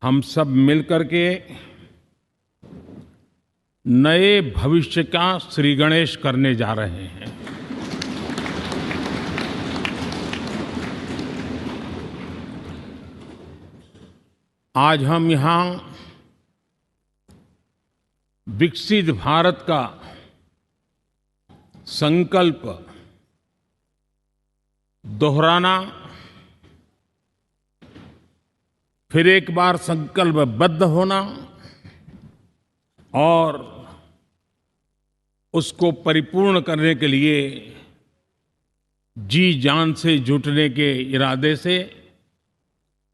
हम सब मिलकर के नए भविष्य का श्री गणेश करने जा रहे हैं। आज हम यहाँ विकसित भारत का संकल्प दोहराना, फिर एक बार संकल्पबद्ध होना और उसको परिपूर्ण करने के लिए जी जान से जुटने के इरादे से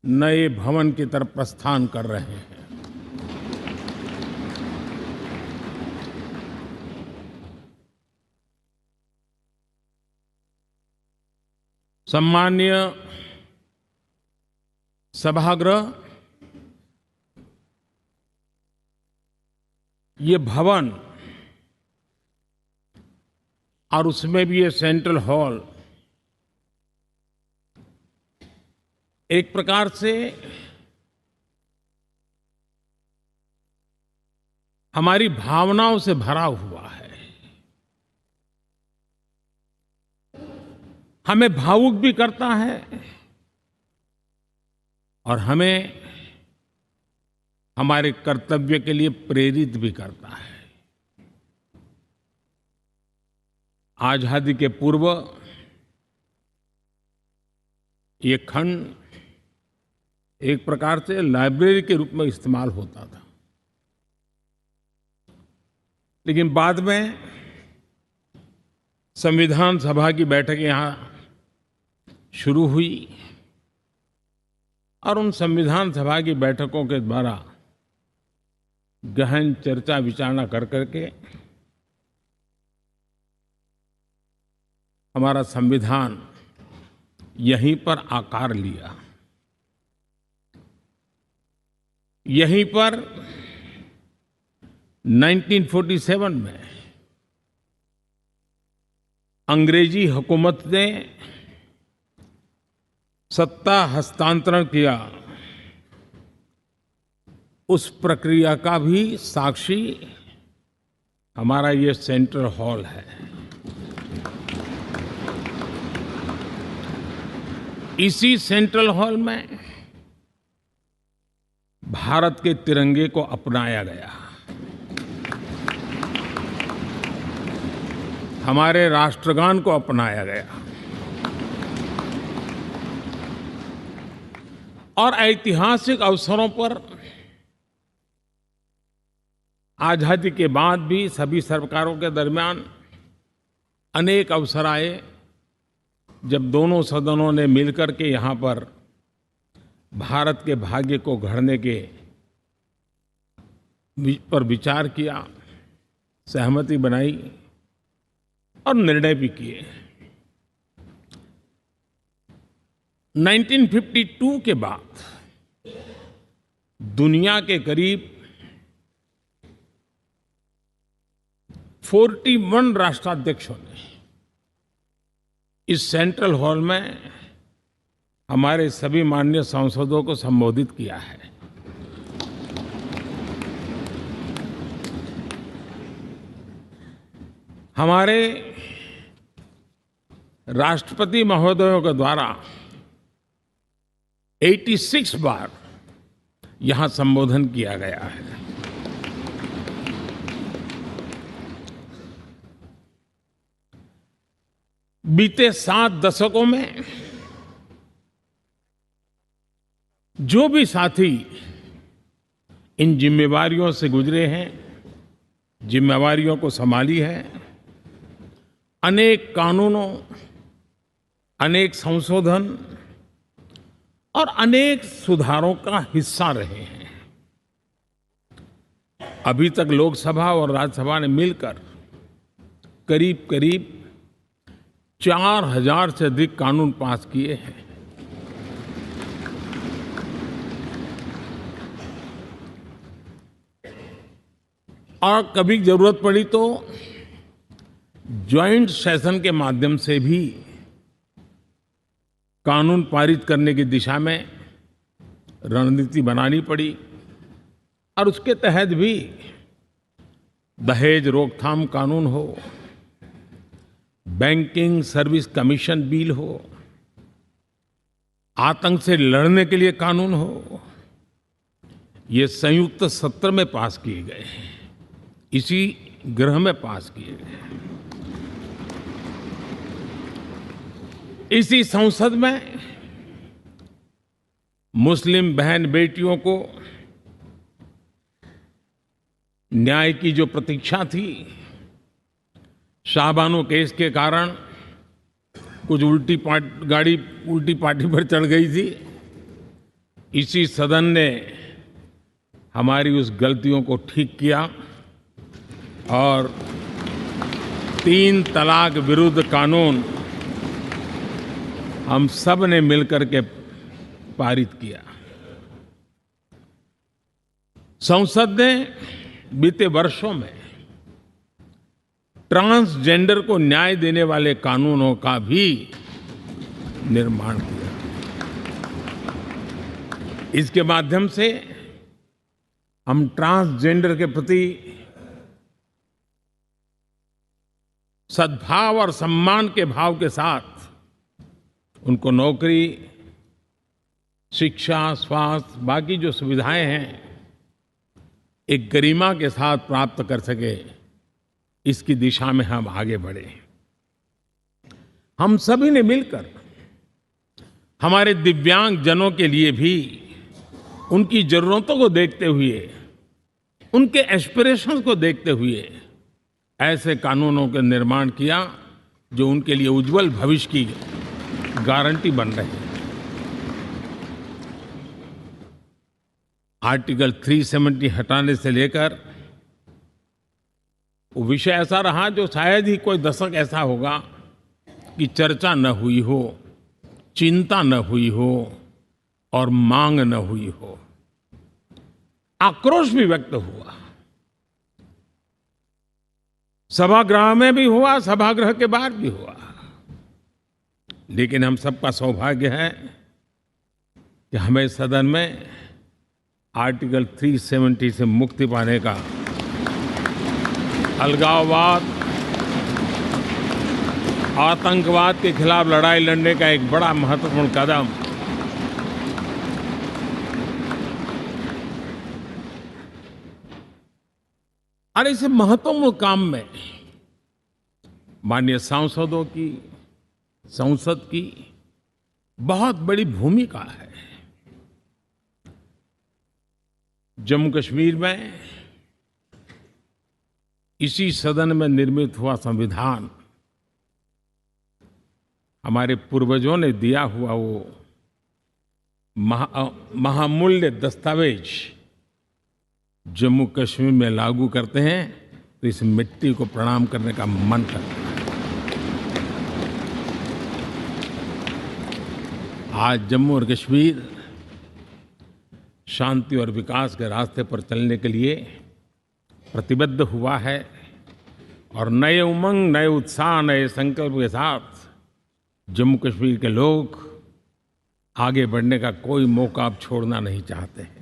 नए भवन की तरफ प्रस्थान कर रहे हैं। सम्मान्य सभागृह, ये भवन और उसमें भी ये सेंट्रल हॉल एक प्रकार से हमारी भावनाओं से भरा हुआ है। हमें भावुक भी करता है और हमें हमारे कर्तव्य के लिए प्रेरित भी करता है। आजादी के पूर्व ये खंड एक प्रकार से लाइब्रेरी के रूप में इस्तेमाल होता था, लेकिन बाद में संविधान सभा की बैठक यहाँ शुरू हुई और उन संविधान सभा की बैठकों के द्वारा गहन चर्चा विचारणा कर करके हमारा संविधान यहीं पर आकार लिया। यहीं पर 1947 में अंग्रेजी हुकूमत ने सत्ता हस्तांतरण किया, उस प्रक्रिया का भी साक्षी हमारा ये सेंट्रल हॉल है। इसी सेंट्रल हॉल में भारत के तिरंगे को अपनाया गया, हमारे राष्ट्रगान को अपनाया गया और ऐतिहासिक अवसरों पर आजादी के बाद भी सभी सरकारों के दरमियान अनेक अवसर आए जब दोनों सदनों ने मिलकर के यहाँ पर भारत के भाग्य को गढ़ने के पर विचार किया, सहमति बनाई और निर्णय भी किए। 1952 के बाद दुनिया के करीब 41 राष्ट्राध्यक्षों ने इस सेंट्रल हॉल में हमारे सभी माननीय सांसदों को संबोधित किया है। हमारे राष्ट्रपति महोदयों के द्वारा 86 बार यहां संबोधन किया गया है। बीते 7 दशकों में जो भी साथी इन जिम्मेवारियों से गुजरे हैं, जिम्मेवारियों को संभाली है, अनेक कानूनों, अनेक संशोधन और अनेक सुधारों का हिस्सा रहे हैं। अभी तक लोकसभा और राज्यसभा ने मिलकर करीब करीब 4000 से अधिक कानून पास किए हैं। और कभी जरूरत पड़ी तो ज्वाइंट सेशन के माध्यम से भी कानून पारित करने की दिशा में रणनीति बनानी पड़ी और उसके तहत भी दहेज रोकथाम कानून हो, बैंकिंग सर्विस कमीशन बिल हो, आतंक से लड़ने के लिए कानून हो, ये संयुक्त सत्र में पास किए गए, इसी गृह में पास किए गए। इसी संसद में मुस्लिम बहन बेटियों को न्याय की जो प्रतीक्षा थी, शाहबानो केस के कारण कुछ गाड़ी उल्टी पार्टी पर चढ़ गई थी। इसी सदन ने हमारी उस गलतियों को ठीक किया और 3 तलाक विरुद्ध कानून हम सब ने मिलकर के पारित किया। संसद ने बीते वर्षों में ट्रांसजेंडर को न्याय देने वाले कानूनों का भी निर्माण किया। इसके माध्यम से हम ट्रांसजेंडर के प्रति सद्भाव और सम्मान के भाव के साथ उनको नौकरी, शिक्षा, स्वास्थ्य, बाकी जो सुविधाएं हैं, एक गरिमा के साथ प्राप्त कर सके, इसकी दिशा में हम आगे बढ़े। हम सभी ने मिलकर हमारे दिव्यांग जनों के लिए भी उनकी जरूरतों को देखते हुए, उनके एस्पिरेशंस को देखते हुए ऐसे कानूनों का निर्माण किया जो उनके लिए उज्जवल भविष्य की गारंटी बन रहे हैं। आर्टिकल 370 हटाने से लेकर वो विषय ऐसा रहा जो शायद ही कोई दशक ऐसा होगा कि चर्चा न हुई हो, चिंता न हुई हो और मांग न हुई हो। आक्रोश भी व्यक्त हुआ, सभागृह में भी हुआ, सभागृह के बाहर भी हुआ। लेकिन हम सबका सौभाग्य है कि हमें सदन में आर्टिकल 370 से मुक्ति पाने का, अलगाववाद, आतंकवाद के खिलाफ लड़ाई लड़ने का एक बड़ा महत्वपूर्ण कदम और इस महत्वपूर्ण काम में माननीय सांसदों की, संसद की बहुत बड़ी भूमिका है। जम्मू कश्मीर में इसी सदन में निर्मित हुआ संविधान हमारे पूर्वजों ने दिया हुआ वो महामूल्य दस्तावेज जम्मू कश्मीर में लागू करते हैं तो इस मिट्टी को प्रणाम करने का मन करता है। आज जम्मू और कश्मीर शांति और विकास के रास्ते पर चलने के लिए प्रतिबद्ध हुआ है और नए उमंग, नए उत्साह, नए संकल्प के साथ जम्मू कश्मीर के लोग आगे बढ़ने का कोई मौका अब छोड़ना नहीं चाहते हैं।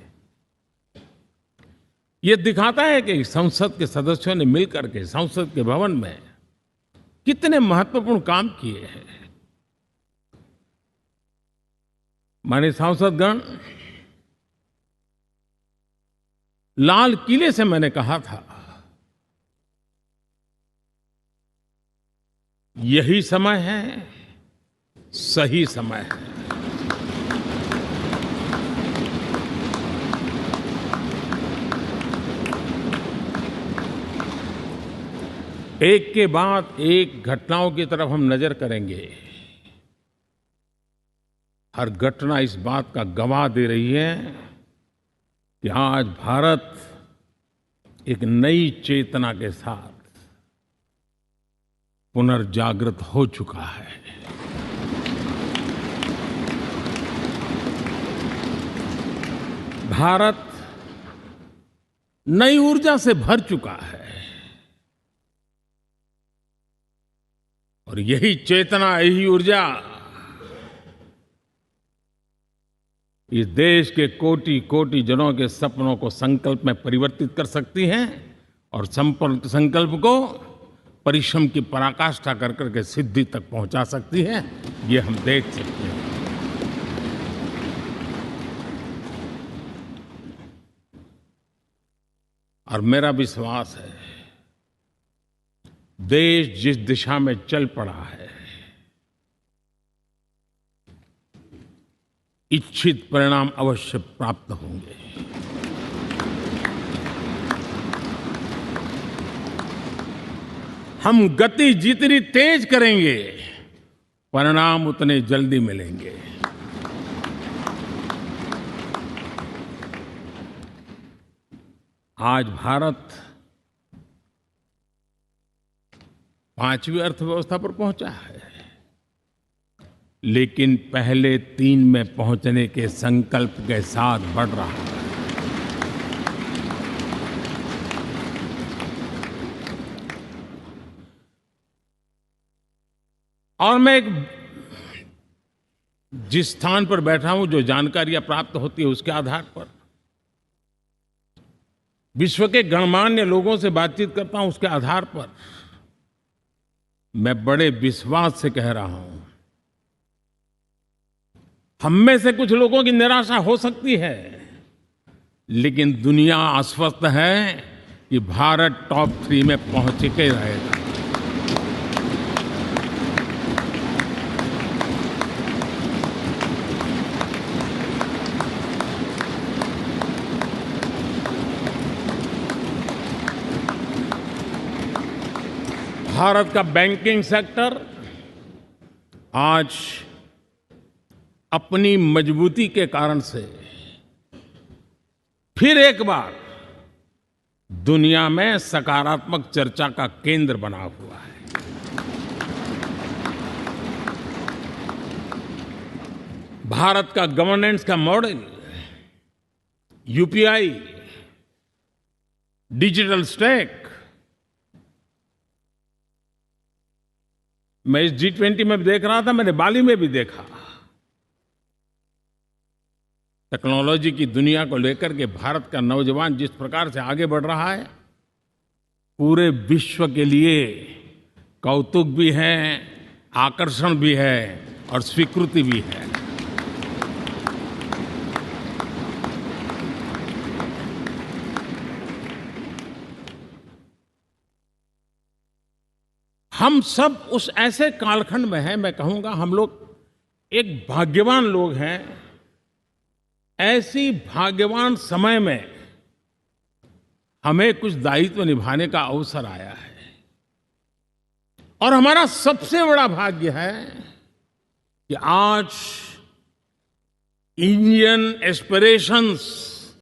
ये दिखाता है कि संसद के सदस्यों ने मिलकर के संसद के भवन में कितने महत्वपूर्ण काम किए हैं। माननीय सांसदगण, लाल किले से मैंने कहा था यही समय है, सही समय है। एक के बाद एक घटनाओं की तरफ हम नजर करेंगे। हर घटना इस बात का गवाह दे रही है कि आज भारत एक नई चेतना के साथ पुनर्जागृत हो चुका है। भारत नई ऊर्जा से भर चुका है और यही चेतना, यही ऊर्जा इस देश के कोटि-कोटि जनों के सपनों को संकल्प में परिवर्तित कर सकती हैं और संकल्प को परिश्रम की पराकाष्ठा कर करके सिद्धि तक पहुंचा सकती है, ये हम देख सकते हैं। और मेरा विश्वास है, देश जिस दिशा में चल पड़ा है, इच्छित परिणाम अवश्य प्राप्त होंगे। हम गति जितनी तेज करेंगे, परिणाम उतने जल्दी मिलेंगे। आज भारत 5वीं अर्थव्यवस्था पर पहुंचा है, लेकिन पहले 3 में पहुंचने के संकल्प के साथ बढ़ रहा है। और मैं जिस स्थान पर बैठा हूं, जो जानकारियां प्राप्त होती है, उसके आधार पर विश्व के गणमान्य लोगों से बातचीत करता हूं, उसके आधार पर मैं बड़े विश्वास से कह रहा हूं, हम में से कुछ लोगों की निराशा हो सकती है, लेकिन दुनिया आश्वस्त है कि भारत टॉप 3 में पहुंच के रहेगा। भारत का बैंकिंग सेक्टर आज अपनी मजबूती के कारण से फिर एक बार दुनिया में सकारात्मक चर्चा का केंद्र बना हुआ है। भारत का गवर्नेंस का मॉडल, यूपीआई, डिजिटल स्टैक, मैं इस G20 में देख रहा था, मैंने बाली में भी देखा। टेक्नोलॉजी की दुनिया को लेकर के भारत का नौजवान जिस प्रकार से आगे बढ़ रहा है, पूरे विश्व के लिए कौतुक भी है, आकर्षण भी है और स्वीकृति भी है। हम सब उस ऐसे कालखंड में हैं, मैं कहूंगा हम लोग एक भाग्यवान लोग हैं। ऐसी भाग्यवान समय में हमें कुछ दायित्व निभाने का अवसर आया है, और हमारा सबसे बड़ा भाग्य है कि आज इंडियन एस्पिरेशंस